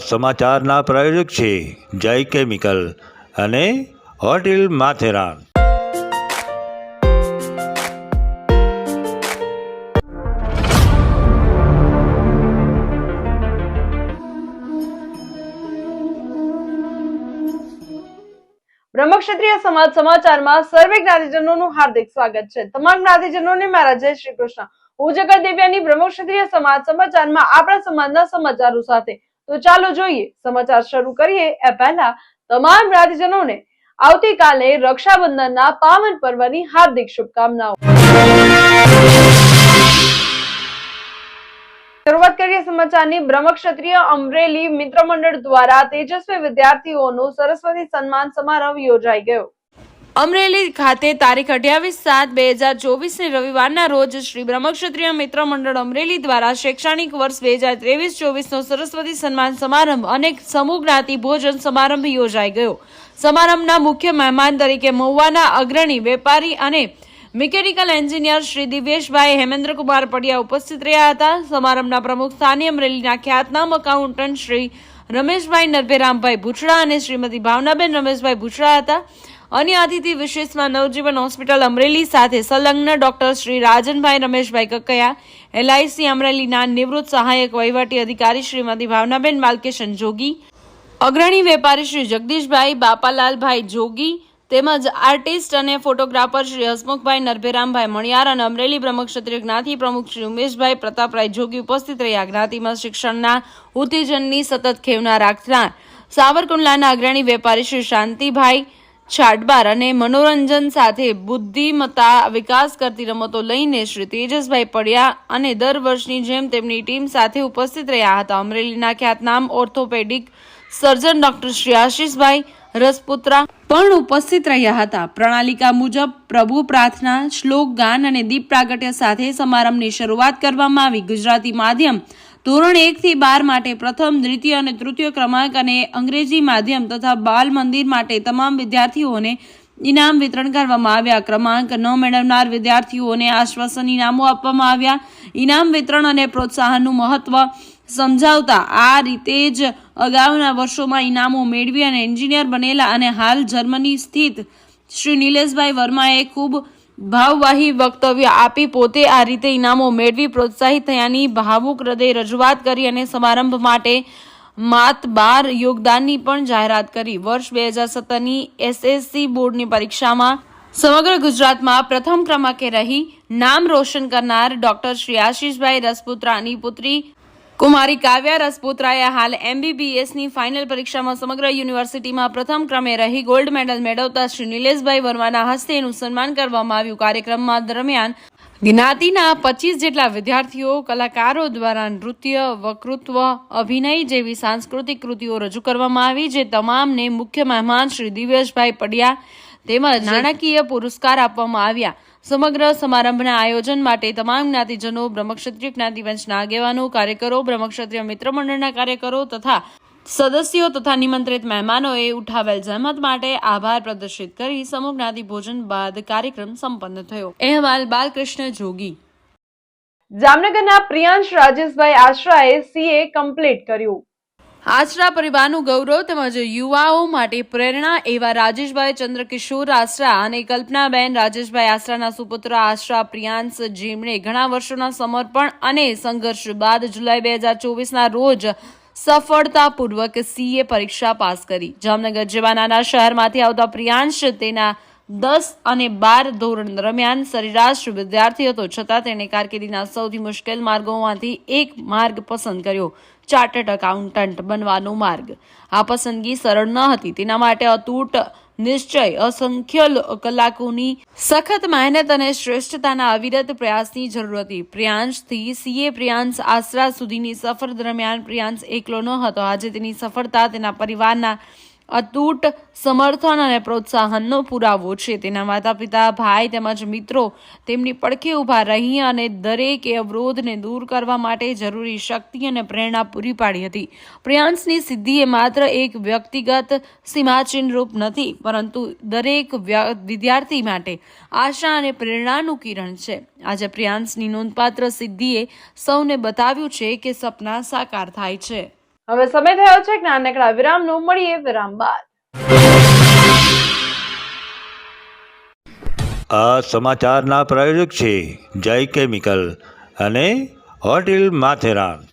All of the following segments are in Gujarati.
સમાચારના પ્રાયોજક છે જય કેમિકલ અને હોટેલ માથેરાન। બ્રહ્મક્ષત્રિય સમાજ સમાચારમાં સર્વે જ્ઞાતિજનોનું હાર્દિક સ્વાગત છે। તમામ જ્ઞાતિજનોને મારા જય શ્રી કૃષ્ણ। હું જગત દેવ્યાની બ્રહ્મક્ષત્રિય સમાજ સમાચારમાં આપણા સમાજના સમાચારો સાથે। તો ચાલો જોઈએ સમાચાર શરૂ કરીએ એ પહેલા તમામ જ્ઞાતિજનોને આવતીકાલે રક્ષાબંધનના પાવન પર્વની હાર્દિક શુભકામનાઓ। શરૂઆત કરીએ સમાચારની। બ્રહ્મક્ષત્રિય અમરેલી મિત્ર મંડળ દ્વારા તેજસ્વી વિદ્યાર્થીઓનું સરસ્વતી સન્માન સમારોહ યોજાઈ ગયો। અમરેલી ખાતે તારીખ 28/7/2024 રવિવારના રોજ શ્રી બ્રહ્મક્ષત્રિય મિત્ર મંડળ અમરેલી દ્વારા શૈક્ષણિક વર્ષ 2023-24 નો સરસ્વતી સન્માન સમારંભ અને સમૂહ જ્ઞાતિ ભોજન સમારંભ યોજાઈ ગયો। સમારંભના મુખ્ય મહેમાન તરીકે મહુવાના અગ્રણી વેપારી અને મિકેનિકલ એન્જિનિયર શ્રી દિવ્યેશભાઈ હેમેન્દ્રકુમાર પડિયા ઉપસ્થિત રહ્યા હતા। સમારંભના પ્રમુખ સ્થાને અમરેલીના ખ્યાતનામ એકાઉન્ટન્ટ શ્રી રમેશભાઈ નરભેરામભાઈ ભૂછડા અને શ્રીમતી ભાવનાબેન રમેશભાઈ ભૂછડા હતા। અન્ય અતિથિ વિશેષમાં નવજીવન હોસ્પિટલ અમરેલી સાથે સંલગ્ન ડોક્ટર શ્રી રાજનભાઈ રમેશભાઈ કકૈયા, LIC અમરેલીના નિવૃત્ત સહાયક વહીવટી અધિકારી શ્રીમતી ભાવનાબેન બાલકેશન જોગી, અગ્રણી વેપારી શ્રી જગદીશભાઈ બાપાલાલભાઈ જોગી તેમજ આર્ટિસ્ટ અને ફોટોગ્રાફર શ્રી હસમુખભાઈ નરભેરામભાઈ મણિયાર અને અમરેલી બ્રહ્મક્ષત્રિય જ્ઞાતિ પ્રમુખ શ્રી ઉમેશભાઈ પ્રતાપરાય જોગી ઉપસ્થિત રહ્યા। જ્ઞાતિમાં શિક્ષણના ઉત્તેજનની સતત ખેવના રાખનાર સાવરકુંડલાના અગ્રણી વેપારી શ્રી શાંતિભાઈ છાડબાર અને મનોરંજન સાથે બુદ્ધિમત્તા વિકાસ કરતી રમતો લઈને શ્રી તેજસભાઈ પડિયા અને દર વર્ષની જેમ તેમની ટીમ સાથે ઉપસ્થિત રહ્યા હતા। અમરેલીના ખ્યાતનામ ઓર્થોપેડિક સર્જન ડોક્ટર શ્રી આશીષભાઈ રસપુત્રા પણ ઉપસ્થિત રહ્યા હતા। પ્રણાલિકા મુજબ પ્રભુ પ્રાર્થના, શ્લોક ગાન અને દીપ પ્રાગટ્ય સાથે સમારંભની શરૂઆત કરવામાં આવી। ગુજરાતી માધ્યમ ધોરણ 1 થી 12 માટે પ્રથમ, દ્વિતીય અને તૃતીય ક્રમાંક અને અંગ્રેજી માધ્યમ તથા બાલ મંદિર માટે તમામ વિદ્યાર્થીઓને ઇનામ વિતરણ કરવામાં આવ્યા। ક્રમાંક 9 મેળવનાર વિદ્યાર્થીઓને આશ્વાસન ઇનામો આપવામાં આવ્યા। ઇનામ વિતરણ અને પ્રોત્સાહનનું મહત્વ સમજાવતા આ રીતે જ અગાઉના વર્ષોમાં ઇનામો મેળવી અને એન્જિનિયર બનેલા અને હાલ જર્મની સ્થિત શ્રી નિલેશભાઈ વર્માએ ખૂબ ભાવવાહી વક્તવ્ય આપી પોતે આ રીતે ઇનામો મેળવી પ્રોત્સાહિત થયાની ભાવુક હૃદય રજૂઆત કરી અને સમારંભ માટે માતબાર યોગદાનની પણ જાહેરાત કરી। વર્ષ 2017ની SSC બોર્ડની પરીક્ષામાં સમગ્ર ગુજરાતમાં પ્રથમ ક્રમાંકે રહી નામ રોશન કરનાર ડોક્ટર શ્રી આશીષભાઈ રસપુત્રાની પુત્રી કુમારી કાવ્યા રસપુત્રાએ હાલ MBBSની ફાઇનલ પરીક્ષામાં સમગ્ર યુનિવર્સિટીમાં પ્રથમ ક્રમે રહી ગોલ્ડ મેડલ મેળવતા શ્રી નિલેશભાઈ વર્માના હસ્તે એનું સન્માન કરવામાં આવ્યું। કાર્યક્રમમાં દરમિયાન જ્ઞાતિના 25 જેટલા વિદ્યાર્થીઓ, કલાકારો દ્વારા નૃત્ય, વક્તૃત્વ, અભિનય જેવી સાંસ્કૃતિક કૃતિઓ રજૂ કરવામાં આવી, જે તમામને મુખ્ય મહેમાન શ્રી દિવ્યેશભાઈ પડિયા તેમજ નાણાકીય પુરસ્કાર આપવામાં આવ્યા। સમગ્ર સમારંભના આયોજન માટે તમામ જ્ઞાતિજનો, બ્રહ્મક્ષત્રિય જ્ઞાતિ પંચના આગેવાનો, કાર્યકરો, બ્રહ્મક્ષત્રિય મિત્ર મંડળના કાર્યકરો તથા સદસ્યો તથા નિમંત્રિત મહેમાનોએ ઉઠાવેલ જહેમત માટે આભાર પ્રદર્શિત કરી સમૂહ જ્ઞાતિ ભોજન બાદ કાર્યક્રમ સંપન્ન થયો। અહેવાલ બાલકૃષ્ણ જોગી। જામનગરના પ્રિયાંશ રાજેશભાઈ આશરાએ CA કમ્પ્લીટ કર્યું। આશરા પરિવારનું ગૌરવ તેમજ યુવાઓ માટે પ્રેરણા એવા રાજેશભાઈ ચંદ્રકિશોર આશરા અને કલ્પનાબેન રાજેશભાઈ આશરાના સુપુત્ર આશરા પ્રિયાંશ, જેમણે ઘણા વર્ષોના સમર્પણ અને સંઘર્ષ બાદ જુલાઈ 2024ના રોજ સફળતાપૂર્વક CA પરીક્ષા પાસ કરી। જામનગર જેવા નાના શહેરમાંથી આવતા પ્રિયાંશ તેના 10 અને 12 ધોરણ દરમિયાન સરેરાશ વિદ્યાર્થી હતો, છતાં તેણે કારકિર્દીના સૌથી મુશ્કેલ માર્ગોમાંથી એક માર્ગ પસંદ કર્યો, ચાર્ટર્ડ એકાઉન્ટન્ટ બનવાનો માર્ગ। આ પસંદગી સરળ ન હતી, તેના માટે અતૂટ નિશ્ચય, અસંખ્ય કલાકોની સખત મહેનત અને શ્રેષ્ઠતાના અવિરત પ્રયાસની જરૂર હતી। પ્રિયાંશથી CA પ્રિયાંશ આશરા સુધીની સફર દરમિયાન પ્રિયાંશ એકલો ન હતો। આજે તેની સફળતા તેના પરિવારના અતૂટ સમર્થન અને પ્રોત્સાહનનો પુરાવો છે। તેના માતા પિતા, ભાઈ તેમજ મિત્રો તેમની પડખે ઊભા રહી અને દરેક અવરોધને દૂર કરવા માટે જરૂરી શક્તિ અને પ્રેરણા પૂરી પાડી હતી। પ્રિયાંશની સિદ્ધિ એ માત્ર એક વ્યક્તિગત સીમાચિહ્ન રૂપ નથી, પરંતુ દરેક વિદ્યાર્થી માટે આશા અને પ્રેરણાનું કિરણ છે। આજે પ્રિયાંશની નોંધપાત્ર સિદ્ધિએ સૌને બતાવ્યું છે કે સપના સાકાર થાય છે। હવે સમય થયો છે નાનકડા વિરામનો. મળીએ વિરામ બાદ. આ સમાચારના પ્રાયોજક છે જય કેમિકલ અને હોટેલ માથેરાન.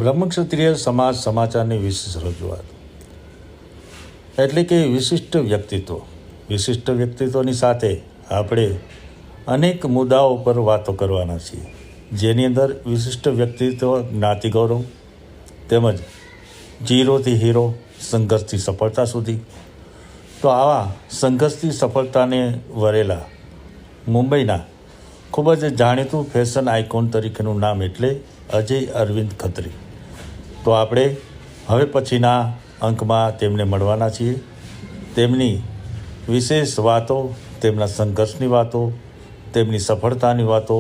બ્રહ્મક્ષત્રિય સમાજ સમાચારની વિશેષ રજૂઆત એટલે કે વિશિષ્ટ વ્યક્તિત્વની સાથે આપણે અનેક મુદ્દાઓ પર વાતો કરવાના છીએ, જેની અંદર વિશિષ્ટ વ્યક્તિત્વ, જ્ઞાતિ ગૌરવ તેમજ ઝીરોથી હીરો, સંઘર્ષથી સફળતા સુધી. તો આવા સંઘર્ષથી સફળતાને વરેલા મુંબઈના ખૂબ જ જાણીતું ફેશન આઇકોન તરીકેનું નામ એટલે અજય અરવિંદ ખત્રી. તો આપણે હવે પછીના અંકમાં તેમને મળવાના છીએ. તેમની વિશેષ વાતો, તેમના સંઘર્ષની વાતો, તેમની સફળતાની વાતો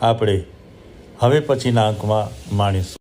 આપણે હવે પછીના અંકમાં માણીશું.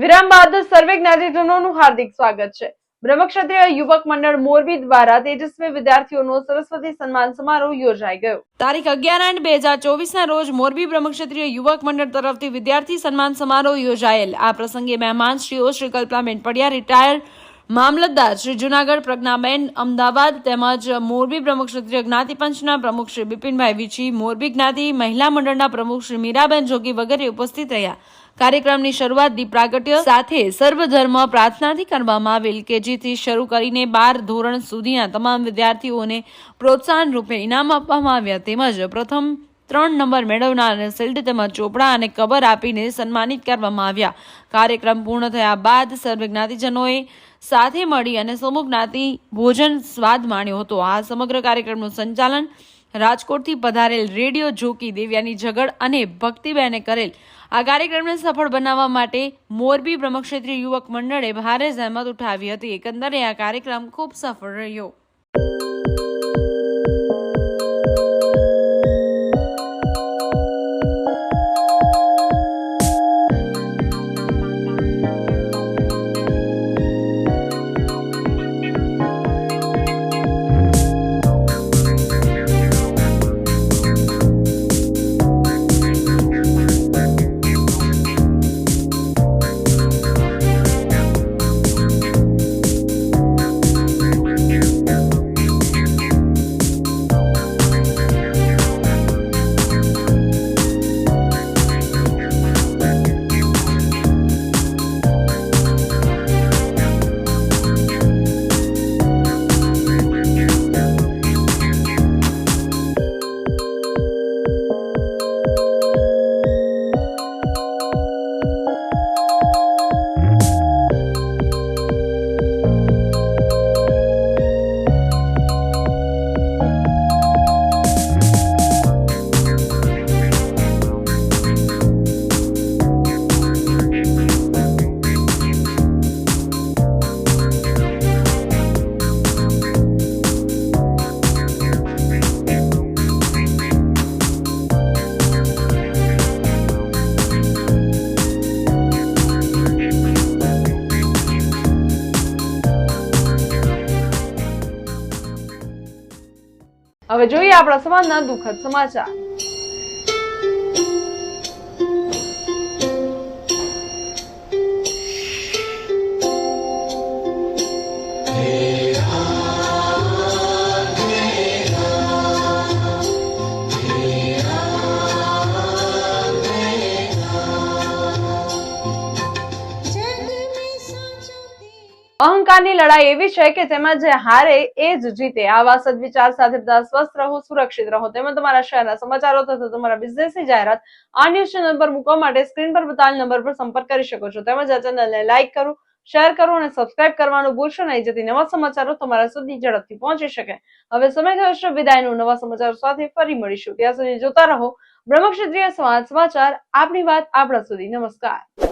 વિરામ બાદ સર્વે જ્ઞાતિજનોનું હાર્દિક સ્વાગત છે. બ્રહ્મક્ષત્રિય યુવક મંડળ મોરબી દ્વારા તેજસ્વી વિદ્યાર્થીઓનો સરસ્વતી સન્માન સમારોહ યોજાઈ ગયો. તારીખ 11/8/2024 ના રોજ મોરબી બ્રહ્મક્ષત્રિય યુવક મંડળ તરફથી વિદ્યાર્થી સન્માન સમારોહ યોજાયેલ. આ પ્રસંગે મહેમાનશ્રીઓ શ્રી કલ્પનાબેન પડિયા, રિટાયર્ડ મામલતદાર શ્રી જુનાગઢ, પ્રજ્ઞાબેન અમદાવાદ તેમજ મોરબી બ્રહ્મક્ષત્રિય જ્ઞાતિ પંચના પ્રમુખ શ્રી બિપિનભાઈ વિછી, મોરબી જ્ઞાતિ મહિલા મંડળના પ્રમુખ શ્રી મીરાબેન જોગી વગેરે ઉપસ્થિત રહ્યા. કાર્યક્રમની શરૂઆત દીપ પ્રાગટ્ય સાથે સર્વધર્મ પ્રાર્થનાથી કરવામાં આવેલ કે જેથી શરૂ કરીને 12 ધોરણ સુધીના તમામ વિદ્યાર્થીઓને પ્રોત્સાહન રૂપે ઇનામ આપવામાં આવ્યા તેમજ પ્રથમ 3 નંબર મેળવનારને શિલ્ડ તેમજ ચોપડા અને કવર આપીને સન્માનિત કરવામાં આવ્યા. કાર્યક્રમ પૂર્ણ થયા બાદ સર્વે જ્ઞાતિજનોએ સાથે મળી અને સમૂહ જ્ઞાતિ ભોજન સ્વાદ માણ્યો હતો. આ સમગ્ર કાર્યક્રમનું સંચાલન રાજકોટથી પધારેલ રેડિયો જોકી દેવ્યાની ઝગડ અને ભક્તિબેને કરેલ. આ કાર્યક્રમને સફળ બનાવવા માટે મોરબી બ્રહ્મક્ષત્રિય યુવક મંડળે ભારે જહેમત ઉઠાવી હતી. એકંદરે આ કાર્યક્રમ ખૂબ સફળ રહ્યો. હવે જોઈએ આપણા સમાજના દુઃખદ સમાચાર. લડાઈ એવી છે કે તેમાં જે હારે એ જ જીતે. આવા સદવિચાર સાથે બધા સ્વસ્થ રહો, સુરક્ષિત રહો. તેમાં તમારા શહેરના સમાચારો તથા તમારા બિઝનેસની જાહેરાત આ ન્યૂઝ ચેનલ પર મૂકવા માટે સ્ક્રીન પર બતાવેલ નંબર પર સંપર્ક કરી શકો છો. તેમજ આ ચેનલને લાઈક કરો, શેર કરો અને સબસ્ક્રાઇબ કરવાનું ભૂલશો નહીં, જેથી નવા સમાચારો તમારા સુધી ઝડપથી પહોંચી શકે. હવે સમય થયો છે વિદાયનો. નવા સમાચારો સાથે ફરી મળીશું. ત્યાં સુધી જોતા રહો બ્રહ્મક્ષત્રિય સમાચાર, આપની વાત આપણા સુધી. નમસ્કાર.